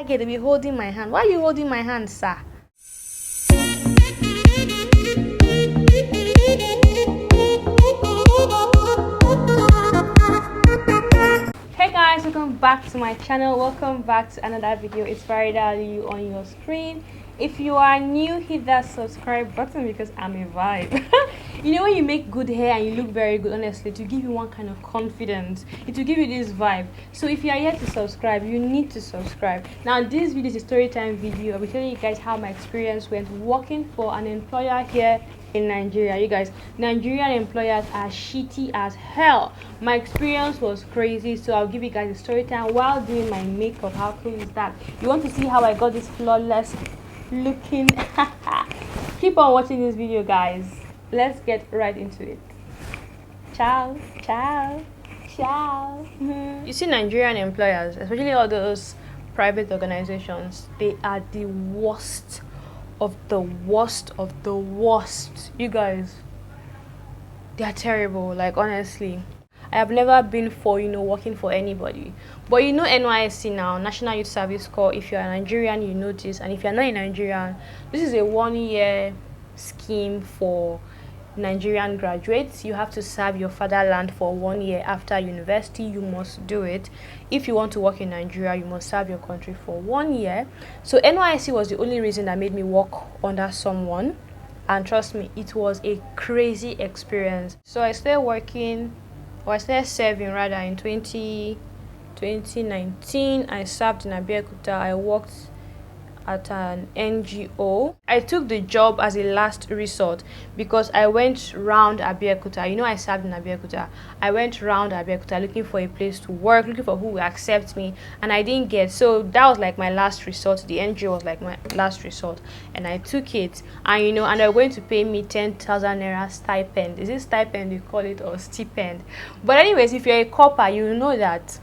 Okay, they be holding my hand. Why are you holding my hand, sir? Hey guys, welcome back to my channel. Welcome back to another video. It's Farida Aliyu on your screen. If you are new, hit that subscribe button because I'm a vibe. You know, when you make good hair and you look very good, honestly, to give you one kind of confidence, it will give you this vibe. So if you are yet to subscribe, you need to subscribe. Now this video is a story time video. I'll be telling you guys how my experience went working for an employer here in Nigeria. You guys, Nigerian employers are shitty as hell. My experience was crazy, so I'll give you guys a story time while doing my makeup. How cool is that? You want to see how I got this flawless looking? Keep on watching this video, guys. Let's get right into it. Ciao, ciao, ciao. You see, Nigerian employers, especially all those private organizations, they are the worst of the worst of the worst. You guys, they are terrible. Like, honestly, I have never been for, working for anybody. But NYSC now, National Youth Service Corps. If you're a Nigerian, you know this. And if you're not a Nigerian, this is a 1-year scheme for Nigerian graduates. You have to serve your fatherland for 1 year after university. You must do it. If you want to work in Nigeria, you must serve your country for 1 year. So NYSC was the only reason that made me work under someone, and trust me, it was a crazy experience. So I started serving rather in 2019. I served in Abeokuta. I worked at an NGO. I took the job as a last resort because I went round Abeokuta. I served in Abeokuta. I went round Abeokuta looking for a place to work, looking for who will accept me, and I didn't get. So that was like my last resort. The NGO was like my last resort, and I took it. And and they're going to pay me 10,000 naira stipend. Is it stipend you call it, or stipend? But anyways, if you're a corper, you know that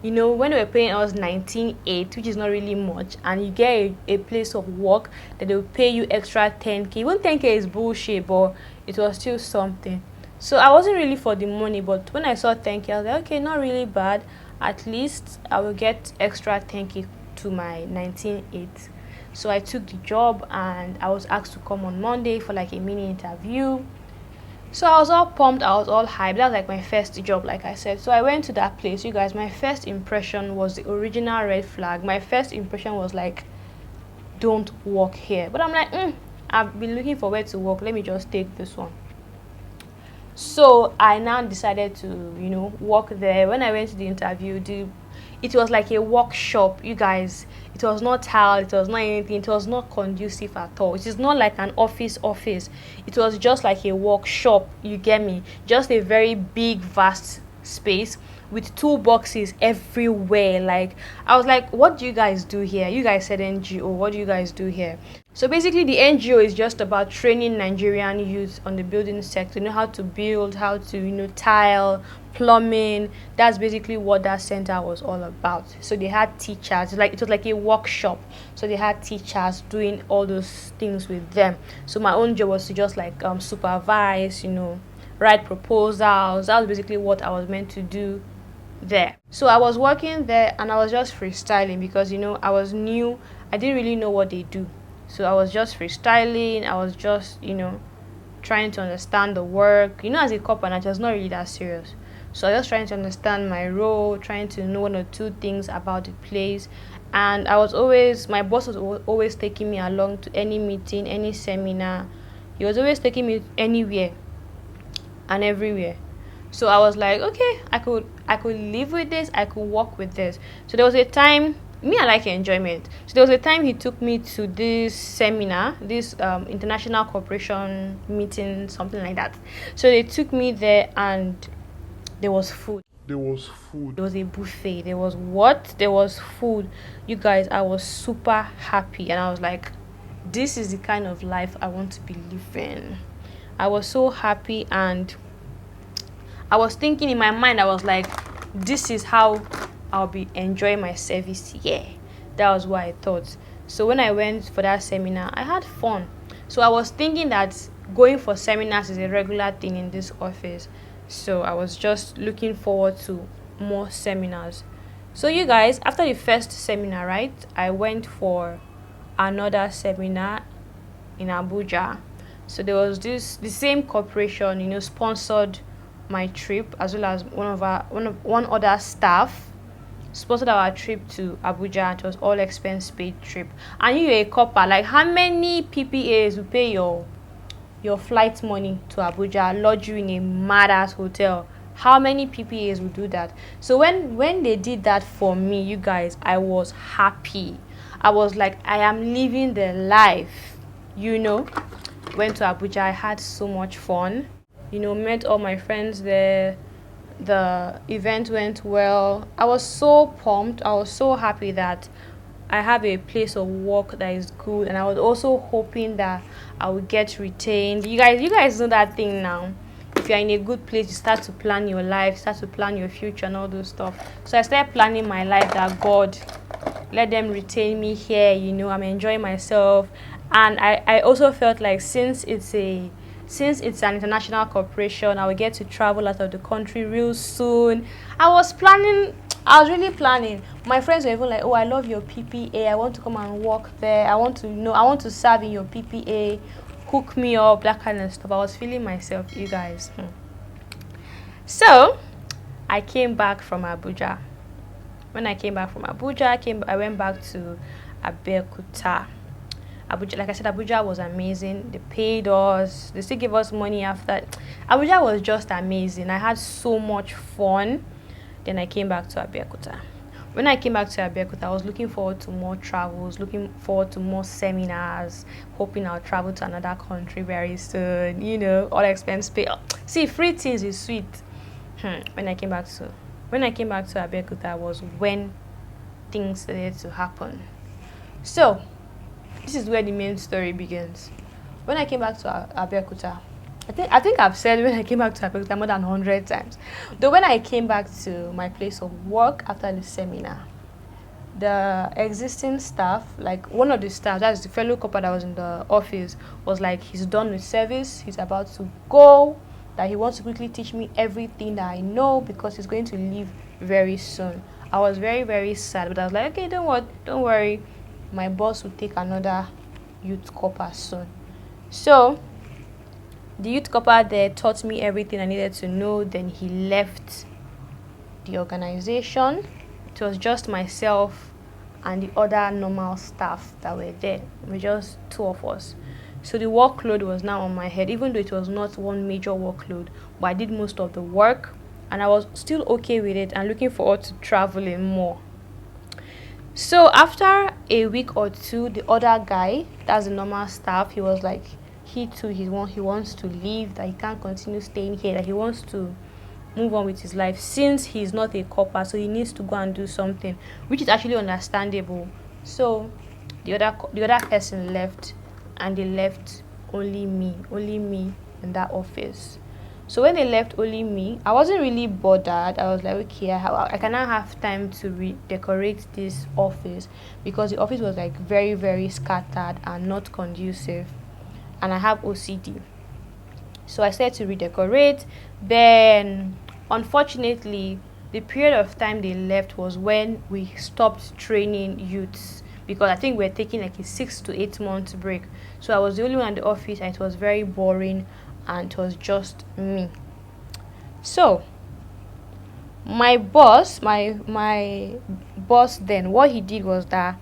when they were paying us 19.8, which is not really much, and you get a place of work that they'll pay you extra 10k. Even 10k is bullshit, but it was still something. So I wasn't really for the money, but when I saw 10k, I was like, okay, not really bad. At least I will get extra 10k to my 19.8. So I took the job, and I was asked to come on Monday for like a mini interview. So I was all pumped, I was all hyped. That was like my first job, like I said. So I went to that place. You guys, my first impression was the original red flag. My first impression was like, don't work here. But I'm like, I've been looking for where to work. Let me just take this one. So I now decided to, work there. When I went to the interview, it was like a workshop, you guys. It was not tiled, it was not anything, it was not conducive at all. It is not like an office. It was just like a workshop, you get me? Just a very big, vast space with toolboxes everywhere. Like, I was like, what do you guys do here? You guys said NGO, what do you guys do here? So basically the NGO is just about training Nigerian youth on the building sector, how to build, how to tile, plumbing. That's basically what that center was all about. So they had teachers, it was like a workshop. So they had teachers doing all those things with them. So my own job was to just supervise, write proposals. That was basically what I was meant to do there. So I was working there, and I was just freestyling because I was new. I didn't really know what they do. So I was just freestyling. I was just trying to understand the work. As a corper, it was not really that serious. So I was just trying to understand my role, trying to know 1 or 2 things about the place. And my boss was always taking me along to any meeting, any seminar. He was always taking me anywhere and everywhere. So I was like, okay, I could live with this, I could work with this. So there was a time, I like enjoyment. So there was a time he took me to this seminar, this international cooperation meeting, something like that. So they took me there, and there was food. There was a buffet. There was food. You guys, I was super happy, and I was like, this is the kind of life I want to be living. I was so happy, and I was thinking in my mind, I was like, this is how I'll be enjoying my service here. That was what I thought. So when I went for that seminar, I had fun. So I was thinking that going for seminars is a regular thing in this office. So I was just looking forward to more seminars. So you guys, after the first seminar, right, I went for another seminar in Abuja. So there was the same corporation, sponsored my trip, as well as one other staff sponsored our trip to Abuja. It was all expense paid trip. And you're a corper, like how many PPAs will pay your flight money to Abuja, lodge you in a mad ass hotel? How many PPAs will do that? So when they did that for me, you guys, I was happy. I was like, I am living the life. Went to Abuja. I had so much fun. Met all my friends there. The event went well. I was so pumped. I was so happy that I have a place of work that is good, and I was also hoping that I would get retained. You guys know that thing now. If you're in a good place, you start to plan your life, start to plan your future and all those stuff. So I started planning my life that God, let them retain me here, I'm enjoying myself. And I also felt like since it's an international corporation, I will get to travel out of the country real soon. I was really planning. My friends were even like, oh, I love your PPA. I want to come and work there. I want to serve in your PPA. Hook me up, that kind of stuff. I was feeling myself, you guys. So, I came back from Abuja. When I came back from Abuja, I went back to Abeokuta. Abuja, like I said, Abuja was amazing. They paid us. They still gave us money after. Abuja was just amazing. I had so much fun. Then I came back to Abeokuta. When I came back to Abeokuta, I was looking forward to more travels, looking forward to more seminars, hoping I'll travel to another country very soon. All expense paid. See, free things is sweet. When I came back to Abeokuta was when things started to happen. So, this is where the main story begins. When I came back to Abeokuta, I think I've said when I came back to Abeokuta more than 100 times. Though when I came back to my place of work after the seminar, the existing staff, like one of the staff, that's the fellow corper that was in the office, was like, he's done with service, he's about to go, that he wants to quickly teach me everything that I know because he's going to leave very soon. I was very, very sad, but I was like, okay, don't worry. My boss will take another youth corper soon. So the youth corper there taught me everything I needed to know. Then he left the organization. It was just myself and the other normal staff that were there. We were just two of us. So the workload was now on my head, even though it was not one major workload, but I did most of the work and I was still okay with it and looking forward to traveling more. So after a week or two, the other guy, that's the normal staff, he was like, he wants to leave, that he can't continue staying here, that he wants to move on with his life since he's not a corper, so he needs to go and do something, which is actually understandable. So the other person left, and they left only me in that office. So when they left only me, I wasn't really bothered. I was like, okay, I cannot have time to redecorate this office because the office was like very, very scattered and not conducive, and I have OCD. So I started to redecorate. Then, unfortunately, the period of time they left was when we stopped training youths, because I think we're taking like a 6 to 8 month break. So I was the only one in the office, and it was very boring, and it was just me. So my boss then, what he did was that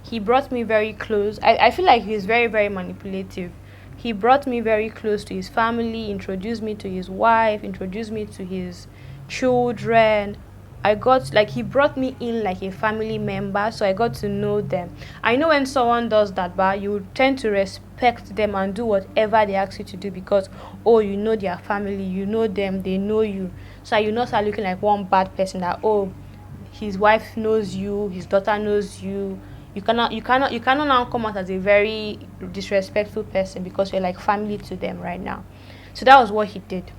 he brought me very close. I feel like he's very, very manipulative. He brought me very close to his family, introduced me to his wife, introduced me to his children. He brought me in like a family member, so I got to know them. I know when someone does that, but you tend to respect them and do whatever they ask you to do because, oh, you know their family, you know them, they know you. So you not start looking like one bad person that, oh, his wife knows you, his daughter knows you. You cannot now come out as a very disrespectful person because you're like family to them right now. So that was what he did.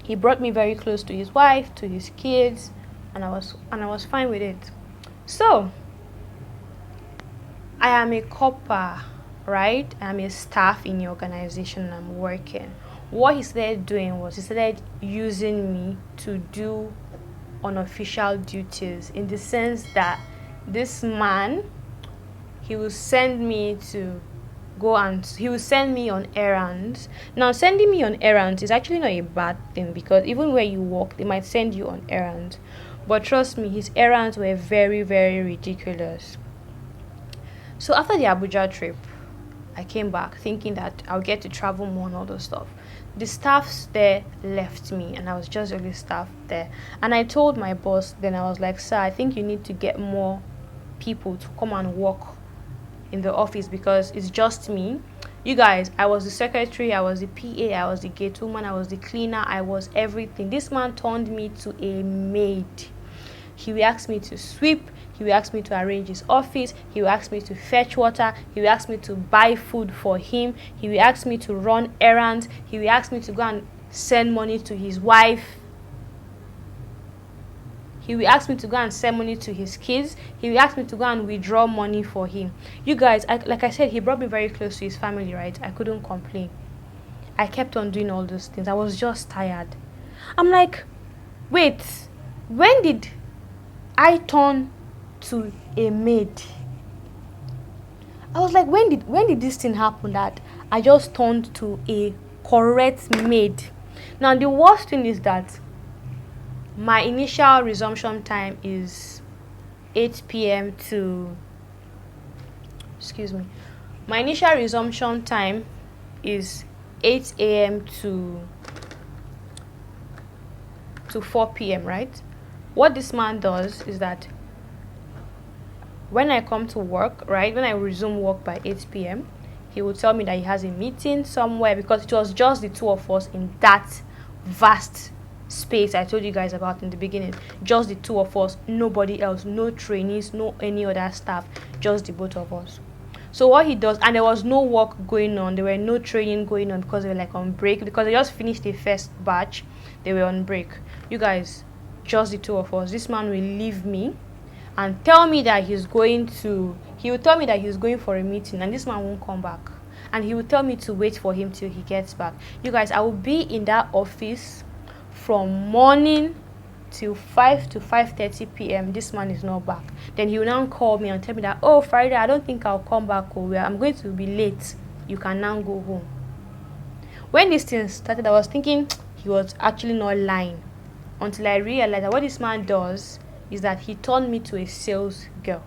He brought me very close to his wife, to his kids, and I was fine with it. So I am a corper, right? I'm a staff in the organization and I'm working. What he started doing was he started using me to do unofficial duties, in the sense that this man, he will send me to he will send me on errands. Now, sending me on errands is actually not a bad thing, because even where you work, they might send you on errands. But trust me, his errands were very, very ridiculous. So after the Abuja trip, I came back thinking that I'll get to travel more and all those stuff. The staffs there left me, and I was just the only staff there. And I told my boss, then I was like, sir, I think you need to get more people to come and work in the office, because it's just me. You guys, I was the secretary, I was the PA, I was the gate woman, I was the cleaner, I was everything. This man turned me to a maid. He will ask me to sweep, he will ask me to arrange his office, he will ask me to fetch water, he will ask me to buy food for him, he will ask me to run errands, he will ask me to go and send money to his wife. He will ask me to go and send money to his kids. He will ask me to go and withdraw money for him. You guys, like I said, he brought me very close to his family, right? I couldn't complain. I kept on doing all those things. I was just tired. I'm like, wait, when did I turn to a maid? I was like, when did this thing happen that I just turned to a correct maid? Now, the worst thing is that my initial resumption time is 8 p.m. to... Excuse me. My initial resumption time is 8 a.m. to 4 p.m., right? What this man does is that when I come to work, right, when I resume work by 8 p.m., he will tell me that he has a meeting somewhere, because it was just the two of us in that vast space I told you guys about in the beginning. Just the two of us, nobody else, no trainees, no any other staff, just the both of us. So what he does, and there was no work going on, there were no training going on, because they were like on break, because they just finished the first batch, they were on break. You guys, just the two of us. This man will leave me and tell me that he will tell me that he's going for a meeting, and this man won't come back, and he will tell me to wait for him till he gets back. You guys, I will be in that office from morning till 5 to 5:30 p.m. This man is not back. Then he will now call me and tell me that, oh, Farida, I don't think I'll come back. I'm going to be late. You can now go home. When this thing started, I was thinking he was actually not lying, until I realized that what this man does is that he turned me to a sales girl.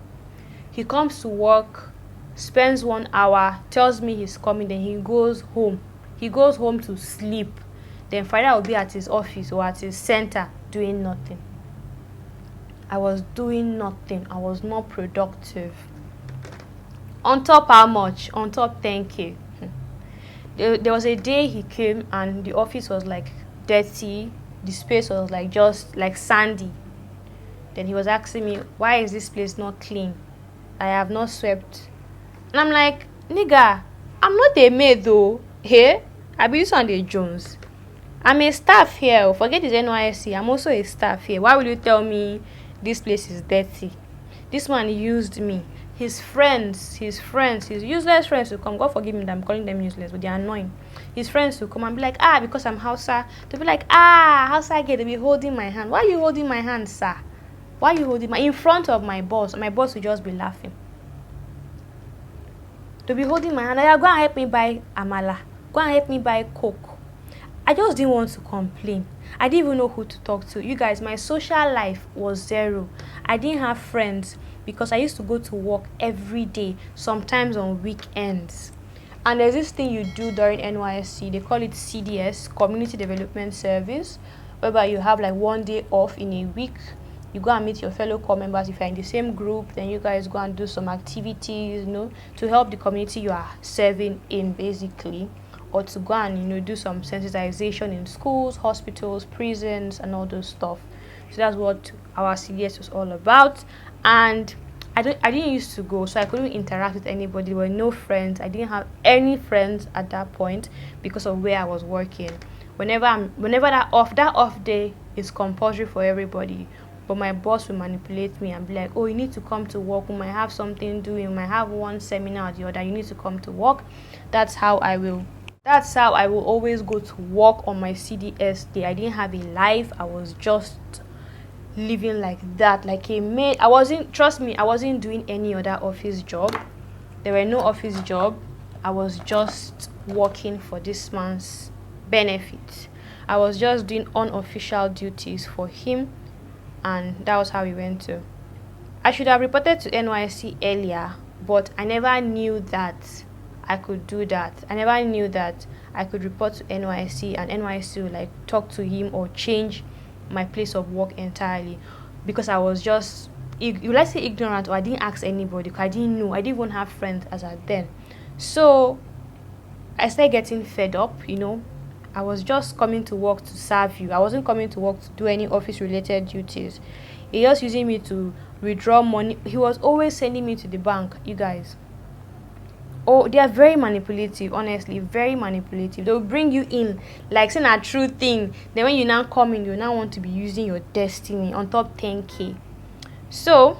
He comes to work, spends 1 hour, tells me he's coming, then he goes home. He goes home to sleep. Then Farida will be at his office or at his center doing nothing. I was doing nothing. I was not productive. On top how much? On top 10K. There was a day he came and the office was like dirty. The space was like just like sandy. Then he was asking me, why is this place not clean? I have not swept. And I'm like, nigga, I'm not a maid though. Here, I be Sunday Jones. I'm a staff here. Forget this NYSC. I'm also a staff here. Why will you tell me this place is dirty? This man used me. His useless friends will come. God forgive me that I'm calling them useless, but they're annoying. His friends will come and be like, because I'm Hausa. They'll be like, Hausa girl. They'll be holding my hand. Why are you holding my hand, sir? Why are you holding in front of my boss? My boss will just be laughing. They'll be holding my hand. Go and help me buy amala. Go and help me buy Coke. I just didn't want to complain. I didn't even know who to talk to. You guys, my social life was zero. I didn't have friends because I used to go to work every day, sometimes on weekends. And there's this thing you do during NYSC. They call it CDS, Community Development Service, whereby you have like 1 day off in a week. You go and meet your fellow corps members. If you're in the same group, then you guys go and do some activities, to help the community you are serving in, basically. Or to go and do some sensitization in schools, hospitals, prisons, and all those stuff. So that's what our CDS was all about. And I didn't used to go, so I couldn't interact with anybody. There were no friends. I didn't have any friends at that point because of where I was working. Whenever that off day is compulsory for everybody, but my boss will manipulate me and be like, oh, you need to come to work. We might have something doing. We might have one seminar or the other. You need to come to work. That's how I will always go to work on my CDS day. I didn't have a life. I was just living like that, like a maid. I wasn't, trust me, I wasn't doing any other office job. There were no office job. I was just working for this man's benefit. I was just doing unofficial duties for him, and that was how we went to. I should have reported to NYC earlier, but I never knew that I could do that. I never knew that I could report to NYC and NYC would like talk to him or change my place of work entirely, because I was just, let's say, ignorant, or I didn't ask anybody because I didn't know. I didn't even have friends as at then. So I started getting fed up, I was just coming to work to serve you. I wasn't coming to work to do any office related duties. He was using me to withdraw money. He was always sending me to the bank, you guys. Oh, they are very manipulative, honestly, very manipulative. They'll bring you in like saying a true thing. Then when you now come in, you now want to be using your destiny on top 10K. So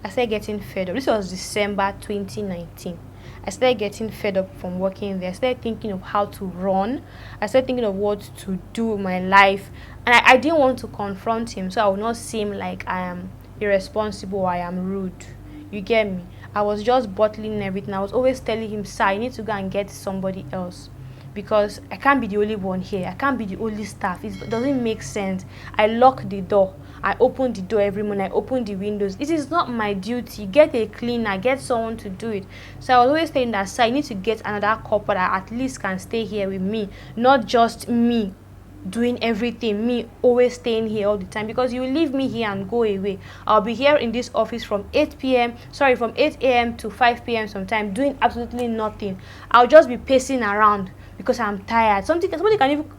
I started getting fed up. This was December 2019. I started getting fed up from working there. I started thinking of how to run. I started thinking of what to do with my life. And I didn't want to confront him, so I would not seem like I am irresponsible or I am rude. You get me? I was just bottling everything. I was always telling him, sir, you need to go and get somebody else, because I can't be the only one here. I can't be the only staff. It doesn't make sense. I lock the door. I open the door every morning. I open the windows. It is not my duty. Get a cleaner. Get someone to do it. So I was always saying that, sir, I need to get another corper that at least can stay here with me, not just me doing everything, me always staying here all the time, because you leave me here and go away. I'll be here in this office from 8 a.m. to 5 p.m. sometime doing absolutely nothing. I'll just be pacing around because I'm tired. Somebody can even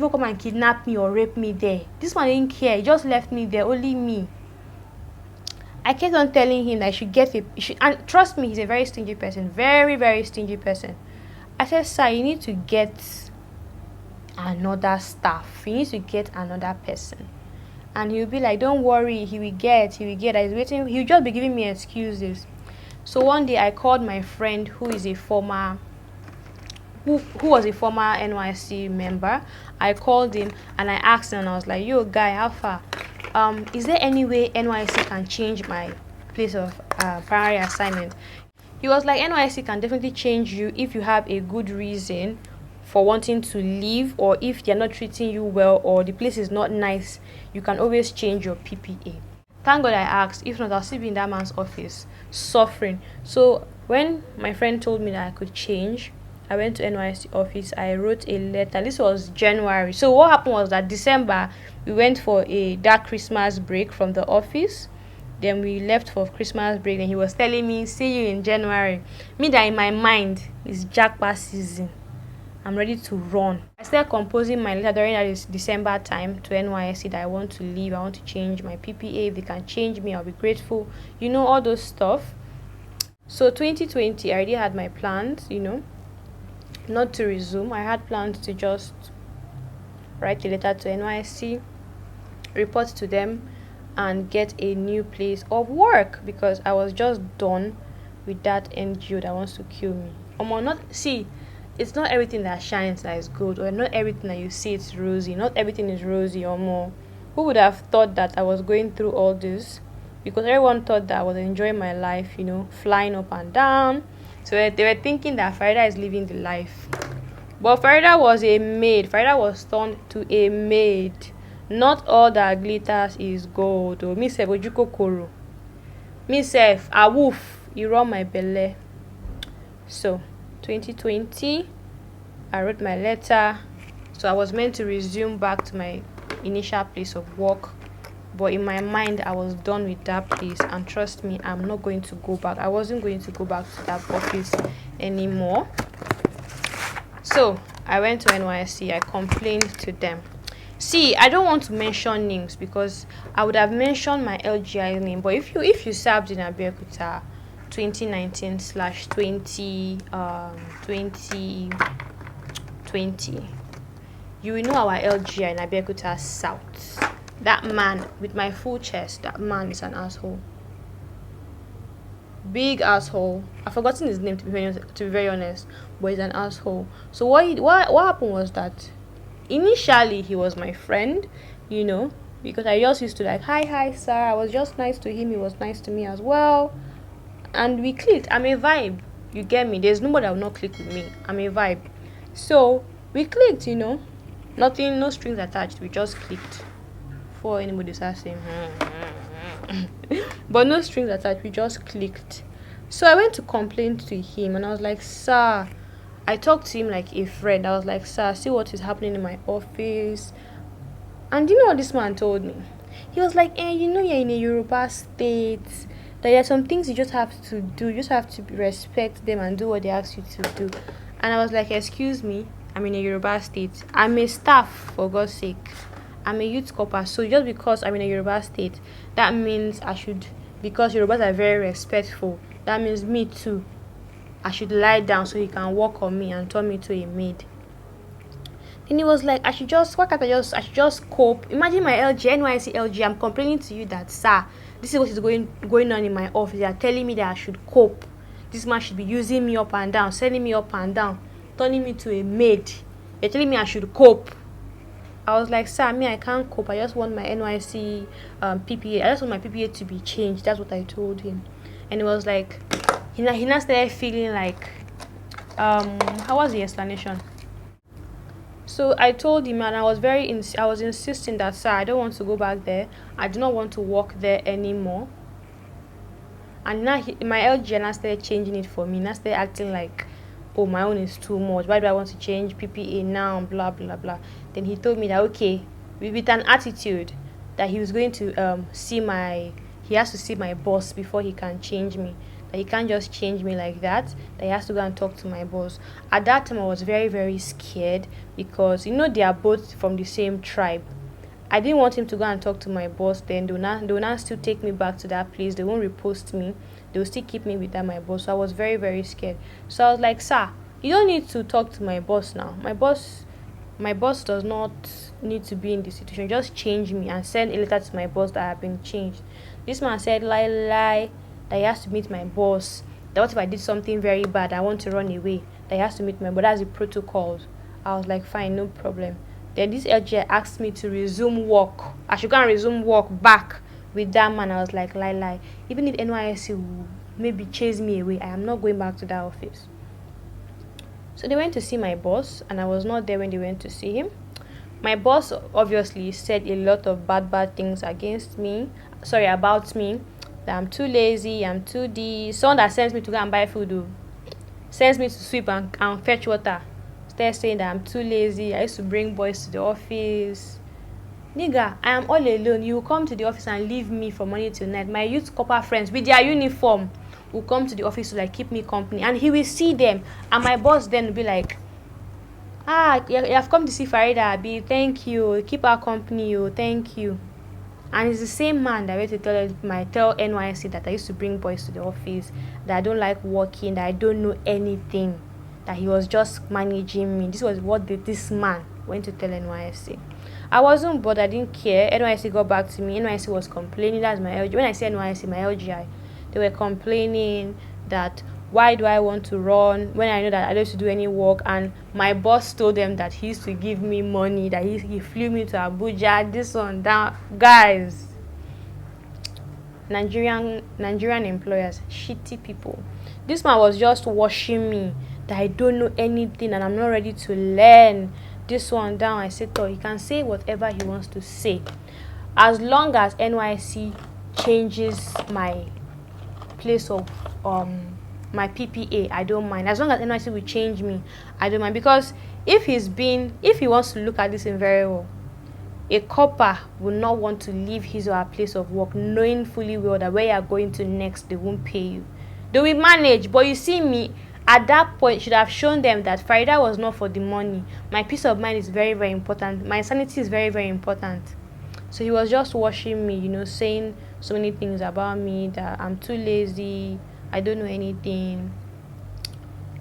come and kidnap me or rape me there. This man didn't care. He just left me there, only me. I kept on telling him that and trust me, he's a very stingy person, very, very stingy person. I said, sir, you need to get another staff. He needs to get another person. And he'll be like, don't worry, he will get. He's waiting. He'll just be giving me excuses. So one day I called my friend who was a former NYC member. I called him and I asked him, and I was like, yo guy, how far? Is there any way NYC can change my place of primary assignment? He was like, NYC can definitely change you if you have a good reason for wanting to leave, or if they're not treating you well, or the place is not nice. You can always change your PPA. Thank God I asked. If not, I'll still be in that man's office suffering. So when my friend told me that I could change, I went to NYC office. I wrote a letter. This was January. So what happened was that December we went for that Christmas break from the office. Then we left for Christmas break, and he was telling me, see you in January. Me, that in my mind is jackpot season. I'm ready to run. I started composing my letter during that December time to NYSC that I want to leave. I want to change my PPA. If they can change me, I'll be grateful. All those stuff. So 2020, I already had my plans, not to resume. I had plans to just write a letter to NYSC, report to them, and get a new place of work, because I was just done with that NGO that wants to kill me. It's not everything that shines that is good, or not everything that you see it's rosy. Not everything is rosy or more. Who would have thought that I was going through all this? Because everyone thought that I was enjoying my life, flying up and down. So they were thinking that Farida is living the life. But Farida was a maid. Farida was turned to a maid. Not all that glitters is gold. Oh, me sef ojuko koro. Me sef a woof. You run my belly. So 2020, I wrote my letter. So I was meant to resume back to my initial place of work, but in my mind I was done with that place, and trust me, I'm not going to go back. I wasn't going to go back to that office anymore. So I went to NYSC. I complained to them. See, I don't want to mention names because I would have mentioned my LGI name, but if you served in Abeokuta 2019/2020, you will know our LGI in Abeokuta South. That man with my full chest, that man is an asshole. Big asshole. I've forgotten his name to be very honest, but he's an asshole. So what happened was that initially he was my friend, because I just used to like, hi sir. I was just nice to him, he was nice to me as well, and we clicked. I'm a vibe, you get me? There's nobody that will not click with me. I'm a vibe. So we clicked, nothing, no strings attached, we just clicked. For anybody starts saying but no strings attached, we just clicked. So I went to complain to him, and I was like, sir, I talked to him like a friend. I was like, sir, see what is happening in my office. And you know what this man told me? He was like, you're in a Yoruba state. That there are some things you just have to do. You just have to respect them and do what they ask you to do. And I was like, excuse me, I'm in a Yoruba state. I'm a staff, for God's sake. I'm a youth corper. So just because I'm in a Yoruba state, that means I should, because Yorubas are very respectful, that means me too, I should lie down so he can walk on me and turn me to a maid. Then he was like, I should just cope. Imagine my LG, NYC LG, I'm complaining to you that, sir, this is what is going on in my office. They are telling me that I should cope. This man should be using me up and down, sending me up and down, turning me to a maid. They're telling me I should cope. I was like, sir, I can't cope. I just want my NYC PPA. I just want my PPA to be changed. That's what I told him. And it was like, he now started feeling like, how was the explanation? So I told him, and I was insisting that, sir, I don't want to go back there. I do not want to work there anymore. And now my LG now started changing it for me. Now started acting like, oh, my own is too much. Why do I want to change PPA now? Blah, blah, blah. Then he told me that, okay, with an attitude, that he was going to he has to see my boss before he can change me. That he can't just change me like that. That he has to go and talk to my boss. At that time, I was very, very scared because, they are both from the same tribe. I didn't want him to go and talk to my boss. Then they will not still take me back to that place. They won't repost me. They will still keep me with my boss. So I was very, very scared. So I was like, sir, you don't need to talk to my boss now. My boss does not need to be in this situation. Just change me and send a letter to my boss that I have been changed. This man said, lie, that he has to meet my boss. That what if I did something very bad, I want to run away, that he has to meet my boss. That's the protocols. I was like, fine, no problem. Then this LG asked me to resume work. I should go and resume work back with that man. I was like, lie. Even if NYSC will maybe chase me away, I am not going back to that office. So they went to see my boss, and I was not there when they went to see him. My boss obviously said a lot of bad things about me. That I'm too lazy, I'm too this. Someone that sends me to go and buy food, sends me to sweep and fetch water, started saying that I'm too lazy. I used to bring boys to the office. Nigga, I am all alone. You will come to the office and leave me from morning till night. My youth corper friends with their uniform will come to the office to keep me company, and he will see them, and my boss then will be like, you have come to see Farida Abi, thank you, keep our company, thank you. And it's the same man that went to tell NYC that I used to bring boys to the office, that I don't like working, that I don't know anything, that he was just managing me. This was what this man went to tell NYC. I wasn't bothered, I didn't care. NYC got back to me. NYC was complaining. That's my LG. When I say NYC, my LGI, they were complaining that why do I want to run when I know that I don't have to do any work. And my boss told them that he used to give me money, that he flew me to Abuja, this one, that. Guys, Nigerian employers, shitty people. This man was just washing me that I don't know anything and I'm not ready to learn. This one down. I said, he can say whatever he wants to say, as long as NYC changes my place of my PPA, I don't mind. As long as NYC will change me, I don't mind. Because if he wants to look at this in very well, a corper will not want to leave his or her place of work knowing fully well that where you are going to next, they won't pay you. They will manage. But you see me, at that point, should have shown them that Farida was not for the money. My peace of mind is very, very important. My sanity is very, very important. So he was just washing me, saying so many things about me, that I'm too lazy, I don't know anything.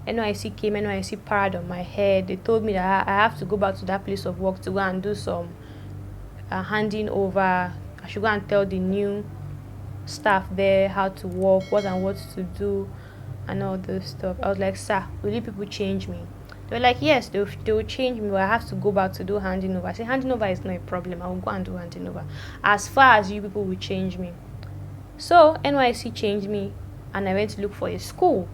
NYC came, NYC parade on my head. They told me that I have to go back to that place of work to go and do some handing over. I should go and tell the new staff there how to work, what to do, and all this stuff. I was like, sir, will you people change me? They were like, yes, they'll change me, but I have to go back to do handing over. I said, handing over is not a problem. I will go and do handing over. As far as you people will change me. So NYSC changed me, and I went to look for a school.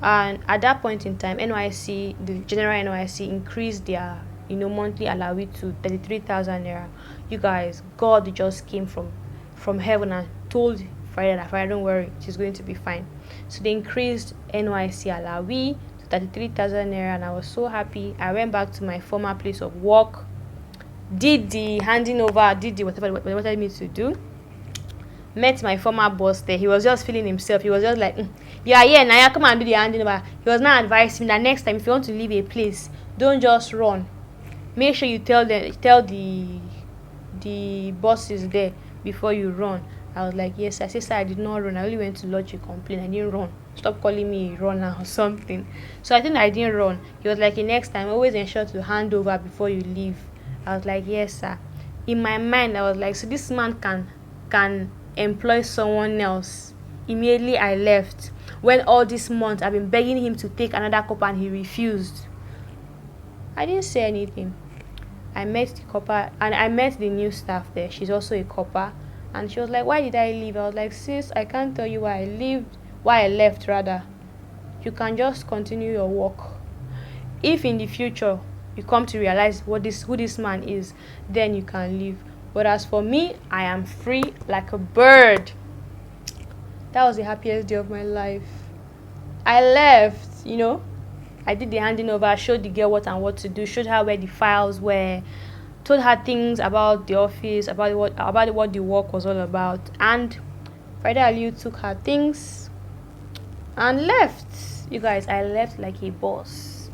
And at that point in time, NYSC, the general NYSC, increased their monthly allowance to 33,000 naira. You guys, God just came from heaven and told Farida, don't worry, she's going to be fine. So they increased NYSC allowance to 33,000 naira, and I was so happy. I went back to my former place of work, did the handing over, did the whatever they wanted me to do. Met my former boss there. He was just feeling himself. He was just like, yeah, now come and do the handing over. He was not advising me that next time if you want to leave a place, don't just run. Make sure you tell the bosses there before you run. I was like, yes. I said, sir, I did not run. I only went to lodge a complaint. I didn't run. Stop calling me a runner or something. So I think I didn't run. He was like, next time, always ensure to hand over before you leave. I was like, yes, sir. In my mind, I was like, so this man can employ someone else. Immediately I left. When all this month I've been begging him to take another corper and he refused. I didn't say anything. I met the corper and I met the new staff there. She's also a corper, and she was like, why did I leave? I was like, sis, I can't tell you why I left rather. You can just continue your work. If in the future you come to realize who this man is, then you can leave. But as for me, I am free like a bird. That was the happiest day of my life. I left, I did the handing over, showed the girl what and what to do, showed her where the files were, told her things about the office, about what the work was all about. And Farida Aliyu took her things and left. You guys, I left like a boss.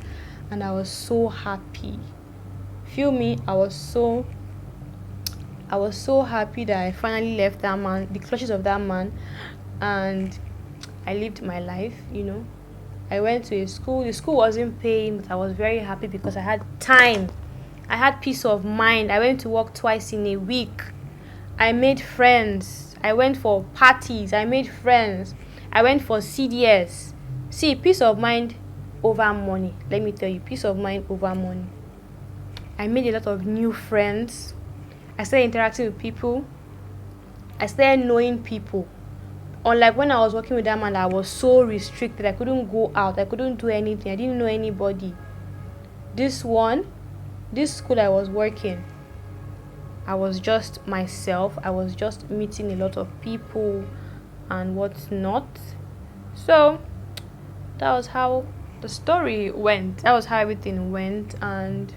And I was so happy. Feel me? I was so happy that I finally left that man, the clutches of that man, and I lived my life, I went to a school. The school wasn't paying, but I was very happy because I had time. I had peace of mind. I went to work twice in a week. I made friends. I went for parties. I made friends. I went for CDS. See, peace of mind over money. Let me tell you, peace of mind over money. I made a lot of new friends. I started interacting with people. I started knowing people. Unlike when I was working with that man, I was so restricted. I couldn't go out. I couldn't do anything. I didn't know anybody. This school I was working, I was just myself. I was just meeting a lot of people and what's not. So that was how the story went. That was how everything went. And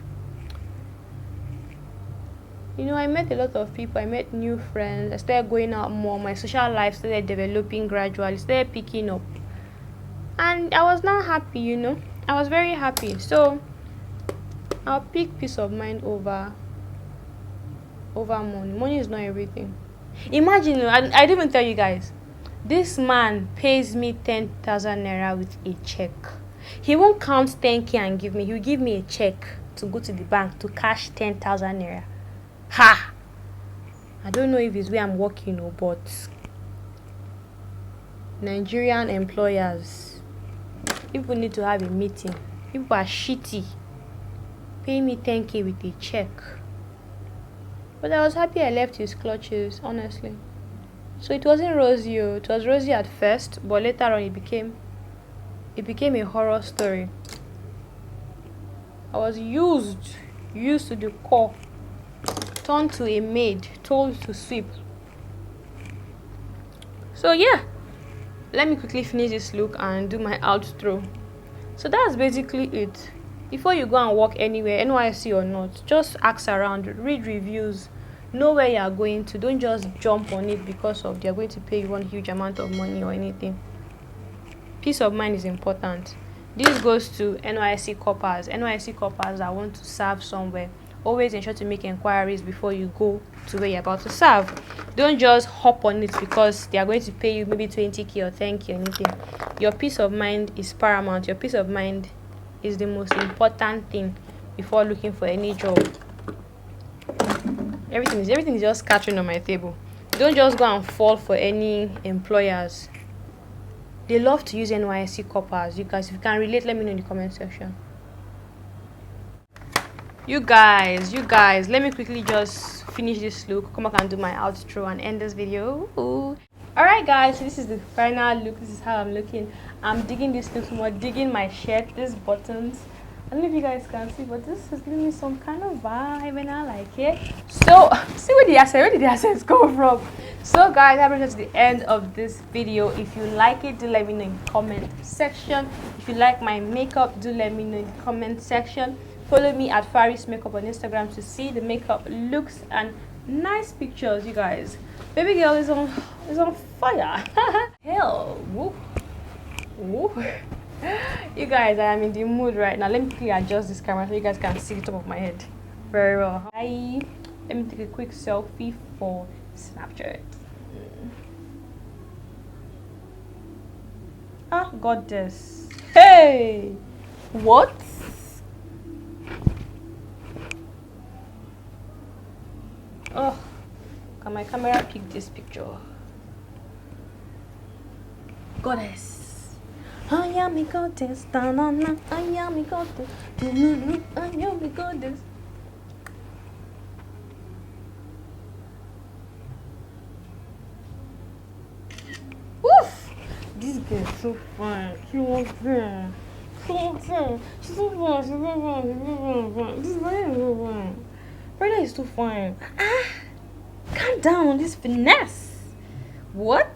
I met a lot of people. I met new friends. I started going out more. My social life started developing gradually, started picking up. And I was now happy, I was very happy. So I'll pick peace of mind over money. Money is not everything. Imagine, I didn't even tell you guys. This man pays me 10,000 naira with a check. He won't count 10k and give me. He'll give me a check to go to the bank to cash 10,000 naira. Ha! I don't know if it's where I'm working or but Nigerian employers, people need to have a meeting. People are shitty. Pay me 10k with a check. But I was happy I left his clutches, honestly. So it wasn't rosy. It was rosy at first, but later on it became a horror story. I was used to the core. Turned to a maid, told to sweep. So yeah, let me quickly finish this look and do my outro. So that's basically it. Before you go and work anywhere, NYSC or not, just ask around, read reviews, know where you are going to. Don't just jump on it because of they're going to pay you one huge amount of money or anything. Peace of mind is important. This goes to NYSC corpers that want to serve somewhere. Always ensure to make inquiries before you go to where you're about to serve. Don't just hop on it because they are going to pay you maybe 20k or 10k or anything. Your peace of mind is paramount. Your peace of mind is the most important thing before looking for any job. Everything is just scattering on my table. Don't just go and fall for any employers. They love to use NYSC corpers. You guys, if you can relate, let me know in the comment section. You guys, let me quickly just finish this look, come back and do my outro and end this video. Ooh. Alright guys, so this is the final look. This is how I'm looking. I'm digging this look more, digging my shirt, these buttons. I don't know if you guys can see, but this is giving me some kind of vibe and I like it. So see where did the assets go from? So guys, that brings us to the end of this video. If you like it, do let me know in the comment section. If you like my makeup, do let me know in the comment section. Follow me at Faris Makeup on Instagram to see the makeup looks and nice pictures, you guys. Baby girl is on fire. Hell, whoop, whoop. You guys, I am in the mood right now. Let me quickly adjust this camera so you guys can see the top of my head very well. Hi. Let me take a quick selfie for Snapchat. Ah, got this. Hey, what? Oh, can my camera pick this picture? Goddess. I am a goddess. I am a goddess. I am a goddess. Woof! This girl is so fine. She was there. She's so fine. This is very fine. Farida is too fine. Calm down on this finesse. What?